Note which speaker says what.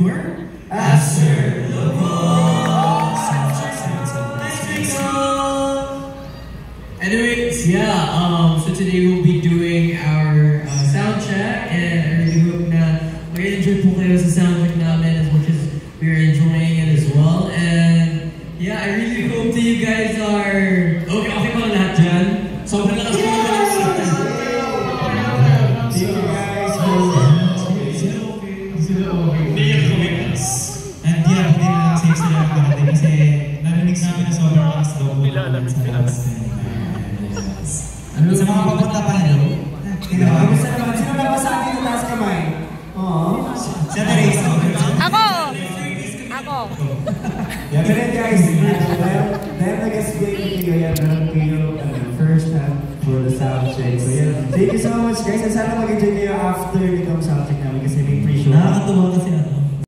Speaker 1: your After the Ball. Anyways, yeah, so today we'll be doing our sound check, and I really hope na mag-enjoy po kayo sa sound check namin as much as we're enjoying it as well. And yeah, I really hope that you guys are okay pa lahat dyan. Sobrang lakas po naman yung sound. Thank you guys for
Speaker 2: and yeah, hindi na safe sila nakakati kasi narinig namin na sobrang lakas daw po. Sa mga papunta pa, hello?
Speaker 3: Sino na ba sa akin yung taas kamay? Oo.
Speaker 2: Siya Teresa.
Speaker 4: Ako!
Speaker 3: Yeah, but then guys, dahil nag-explain ko kayo yan, meron kayo first time for the sound check. So yeah, thank you so much guys. And sana mag-enjoy kayo after nitong sound check namin kasi may pre-show.
Speaker 2: Nakakatuwa kasi